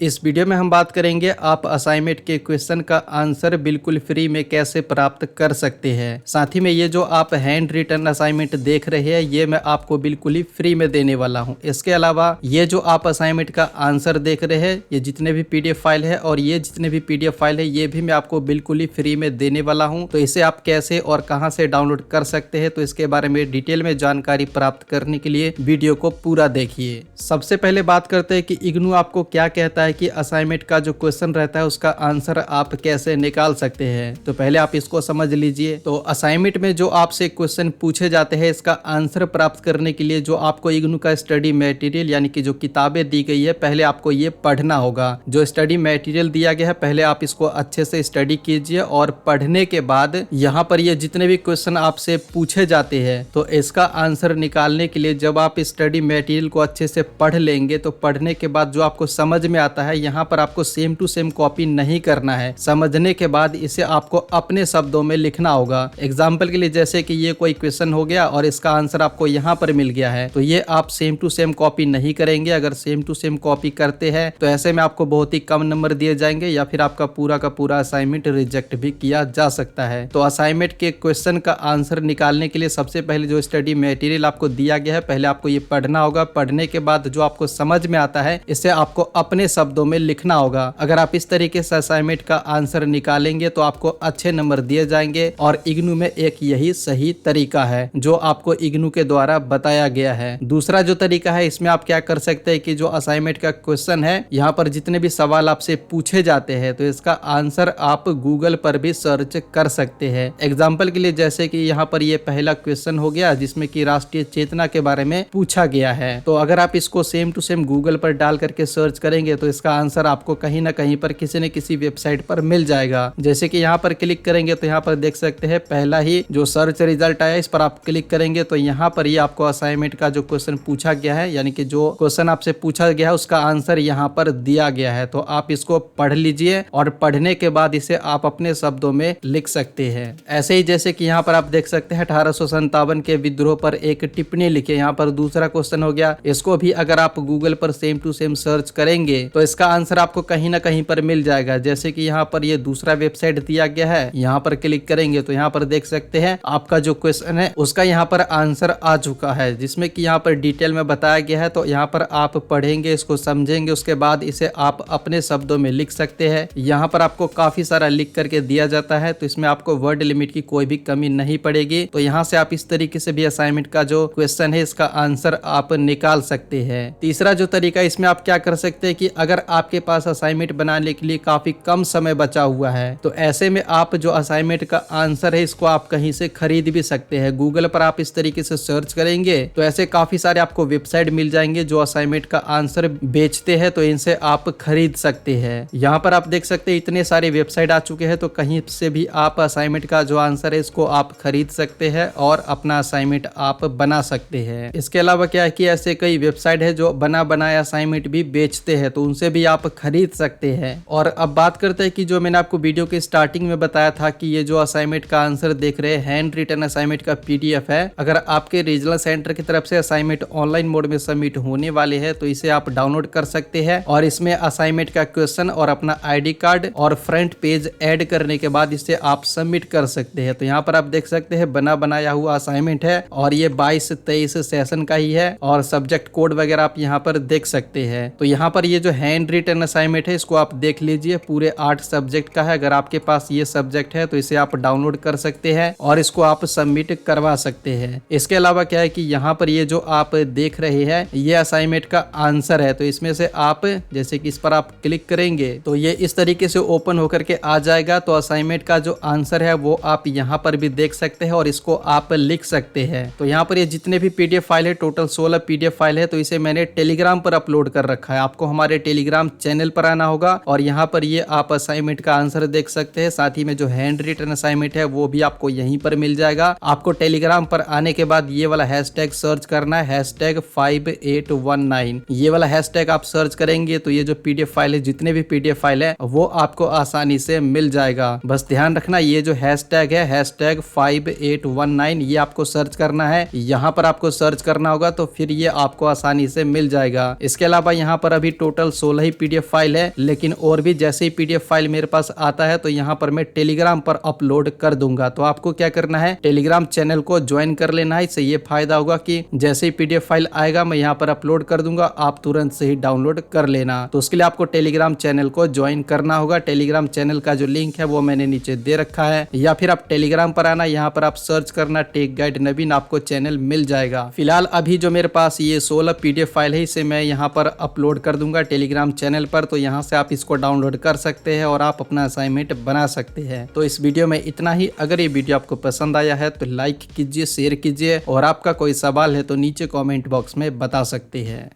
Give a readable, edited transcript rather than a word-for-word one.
इस वीडियो में हम बात करेंगे आप असाइनमेंट के क्वेश्चन का आंसर बिल्कुल फ्री में कैसे प्राप्त कर सकते हैं। साथ ही में ये जो आप हैंड रिटन असाइनमेंट देख रहे हैं ये मैं आपको बिल्कुल ही फ्री में देने वाला हूं। इसके अलावा ये जो आप असाइनमेंट का आंसर देख रहे हैं ये जितने भी पीडीएफ फाइल है और ये जितने भी पीडीएफ फाइल है ये भी मैं आपको बिल्कुल ही फ्री में देने वाला हूँ। तो इसे आप कैसे और कहाँ से डाउनलोड कर सकते हैं तो इसके बारे में डिटेल में जानकारी प्राप्त करने के लिए वीडियो को पूरा देखिए। सबसे पहले बात करते हैं कि इग्नू आपको क्या कहता है कि असाइनमेंट का जो क्वेश्चन रहता है उसका आंसर आप कैसे निकाल सकते हैं। तो पहले आप इसको समझ लीजिए। तो असाइनमेंट में जो आपसे क्वेश्चन पूछे जाते हैं इसका आंसर प्राप्त करने के लिए जो आपको इग्नू का स्टडी मटेरियल यानी कि जो किताबें दी गई है पहले आपको ये पढ़ना होगा। जो स्टडी मटेरियल दिया गया है पहले आप इसको अच्छे से स्टडी कीजिए और पढ़ने के बाद यहाँ पर ये जितने भी क्वेश्चन आपसे पूछे जाते हैं तो इसका आंसर निकालने के लिए जब आप स्टडी मटेरियल को अच्छे से पढ़ लेंगे तो पढ़ने के बाद जो आपको समझ में आता है यहाँ पर आपको सेम टू सेम कॉपी नहीं करना है। समझने के बाद इसे आपको अपने शब्दों में लिखना होगा। एग्जाम्पल के लिए जैसे कि ये कोई क्वेश्चन हो गया और इसका आंसर आपको यहाँ पर मिल गया है तो ये आप सेम टू सेम कॉपी नहीं करेंगे। अगर सेम टू सेम कॉपी करते हैं तो ऐसे में आपको बहुत ही कम नंबर दिए जाएंगे या फिर आपका पूरा का पूरा असाइनमेंट रिजेक्ट भी किया जा सकता है। तो असाइनमेंट के क्वेश्चन का आंसर निकालने के लिए सबसे पहले जो स्टडी मटेरियल आपको दिया गया है पहले आपको ये पढ़ना होगा। पढ़ने के बाद जो आपको समझ में आता है इसे आपको अपने शब्दों में लिखना होगा। अगर आप इस तरीके से असाइनमेंट का आंसर निकालेंगे तो आपको अच्छे नंबर दिए जाएंगे और इग्नू में एक यही सही तरीका है जो आपको इग्नू के द्वारा बताया गया है। दूसरा जो तरीका है इसमें आप क्या कर सकते हैं कि जो असाइनमेंट का क्वेश्चन है यहाँ पर जितने भी सवाल आपसे पूछे जाते हैं तो इसका आंसर आप गूगल पर भी सर्च कर सकते हैं। एग्जाम्पल के लिए जैसे कि यहाँ पर ये पहला क्वेश्चन हो गया जिसमें कि राष्ट्रीय चेतना के बारे में पूछा गया है। तो अगर आप इसको सेम टू सेम गूगल पर डाल करके सर्च करेंगे तो इसका आंसर आपको कहीं ना कहीं पर किसी न किसी वेबसाइट पर मिल जाएगा। जैसे कि यहाँ पर क्लिक करेंगे तो यहाँ पर देख सकते हैं पहला ही जो सर्च रिजल्ट आया इस पर आप क्लिक करेंगे तो यहाँ पर ये आपको असाइनमेंट का जो क्वेश्चन पूछा गया है यानी कि जो क्वेश्चन आपसे पूछा गया है उसका आंसर यहाँ पर दिया गया है। तो आप इसको पढ़ लीजिए और पढ़ने के बाद इसे आप अपने शब्दों में लिख सकते हैं। ऐसे ही जैसे कि यहाँ पर आप देख सकते हैं 1857 के विद्रोह पर एक टिप्पणी लिखे। यहाँ पर दूसरा क्वेश्चन हो गया। इसको भी अगर आप गूगल पर सेम टू सेम सर्च करेंगे तो इसका आंसर आपको कहीं ना कहीं पर मिल जाएगा। जैसे कि यहाँ पर ये दूसरा वेबसाइट दिया गया है यहाँ पर क्लिक करेंगे तो यहाँ पर देख सकते हैं आपका जो क्वेश्चन है उसका यहाँ पर आंसर आ चुका है जिसमें कि यहाँ पर डिटेल में बताया गया है। तो यहाँ पर आप पढ़ेंगे इसको समझेंगे उसके बाद इसे आप अपने शब्दों में लिख सकते हैं। यहाँ पर आपको काफी सारा लिख करके दिया जाता है तो इसमें आपको वर्ड लिमिट की कोई भी कमी नहीं पड़ेगी। तो यहाँ से आप इस तरीके से भी असाइनमेंट का जो क्वेश्चन है इसका आंसर आप निकाल सकते हैं। तीसरा जो तरीका इसमें आप क्या कर सकते हैं कि अगर आपके पास असाइनमेंट बनाने के लिए काफी कम समय बचा हुआ है तो ऐसे में आप जो असाइनमेंट का आंसर है इसको आप कहीं से खरीद भी सकते हैं। गूगल पर आप इस तरीके से सर्च करेंगे तो ऐसे काफी सारे आपको वेबसाइट मिल जाएंगे जो असाइनमेंट का आंसर बेचते हैं तो इनसे आप खरीद सकते हैं। यहाँ पर आप देख सकते हैं इतने सारे वेबसाइट आ चुके हैं तो कहीं से भी आप असाइनमेंट का जो आंसर है इसको आप खरीद सकते हैं और अपना असाइनमेंट आप बना सकते हैं। इसके अलावा क्या है कि ऐसे कई वेबसाइट है जो बना बनाया असाइनमेंट भी बेचते हैं तो उनसे भी आप खरीद सकते हैं। और अब बात करते हैं कि जो मैंने आपको वीडियो के स्टार्टिंग में बताया था कि ये जो असाइनमेंट का आंसर देख रहे हैं हैंड रिटन असाइनमेंट का पीडीएफ है। अगर आपके रीजनल सेंटर की तरफ से असाइनमेंट ऑनलाइन मोड में सबमिट होने वाले हैं तो इसे आप डाउनलोड कर सकते हैं और इसमें असाइनमेंट का क्वेश्चन और अपना आईडी कार्ड और फ्रंट पेज ऐड करने के बाद इसे आप सबमिट कर सकते हैं। तो यहाँ पर आप देख सकते हैं बना बनाया हुआ असाइनमेंट है और ये 22-23 सेशन का ही है और सब्जेक्ट कोड वगैरह आप यहाँ पर देख सकते हैं। तो यहाँ पर ये जो हैंड रिटन असाइनमेंट है इसको आप देख लीजिए पूरे 8 सब्जेक्ट का है। अगर आपके पास ये सब्जेक्ट है तो इसे आप डाउनलोड कर सकते हैं और इसको आप सबमिट करवा सकते हैं। इसके अलावा क्या है कि यहाँ पर ये जो आप देख रहे हैं ये असाइनमेंट का आंसर है। तो इसमें से आप जैसे कि इस पर आप क्लिक करेंगे तो ये इस तरीके से ओपन होकर के आ जाएगा। तो असाइनमेंट का जो आंसर है वो आप यहाँ पर भी देख सकते हैं और इसको आप लिख सकते हैं। तो यहाँ पर ये जितने भी पीडीएफ फाइल है टोटल 16 पीडीएफ फाइल है तो इसे मैंने टेलीग्राम पर अपलोड कर रखा है। आपको हमारे टेलीग्राम चैनल पर आना होगा और यहाँ पर ये आप असाइनमेंट का आंसर देख सकते हैं। साथ ही में जो हैंड रिटन असाइनमेंट है वो भी आपको यहीं पर मिल जाएगा। आपको टेलीग्राम पर आने के बाद ये वाला हैशटैग सर्च करना है #5819। ये वाला हैशटैग आप सर्च करेंगे तो ये जो पीडीएफ फाइल है जितने भी पीडीएफ फाइल है वो आपको आसानी से मिल जाएगा। बस ध्यान रखना ये जो हैशटैग है #5819 ये आपको सर्च करना है। यहाँ पर आपको सर्च करना होगा तो फिर ये आपको आसानी से मिल जाएगा। इसके अलावा यहाँ पर अभी टोटल 16 ही PDF फाइल है, लेकिन और भी जैसे ही PDF फाइल मेरे पास आता है तो यहाँ पर मैं टेलीग्राम पर अपलोड कर दूंगा। तो आपको क्या करना है, टेलीग्राम चैनल को ज्वाइन कर लेना है। इससे ये फायदा होगा कि जैसे ही PDF फाइल आएगा मैं यहाँ पर अपलोड कर दूंगा, आप तुरंत से ही डाउनलोड कर लेना। तो उसके लिए आपको टेलीग्राम चैनल को ज्वाइन करना होगा। टेलीग्राम चैनल का जो लिंक है वो मैंने नीचे दे रखा है, या फिर आप टेलीग्राम पर आना, यहाँ पर आप सर्च करना टेक गाइड नवीन, आपको चैनल मिल जाएगा। फिलहाल अभी जो मेरे पास ये 16 PDF फाइल है इसे मैं यहाँ पर अपलोड कर दूंगा टेलीग्राम चैनल पर। तो यहाँ से आप इसको डाउनलोड कर सकते हैं और आप अपना असाइनमेंट बना सकते हैं। तो इस वीडियो में इतना ही। अगर ये वीडियो आपको पसंद आया है तो लाइक कीजिए, शेयर कीजिए, और आपका कोई सवाल है तो नीचे कमेंट बॉक्स में बता सकते हैं।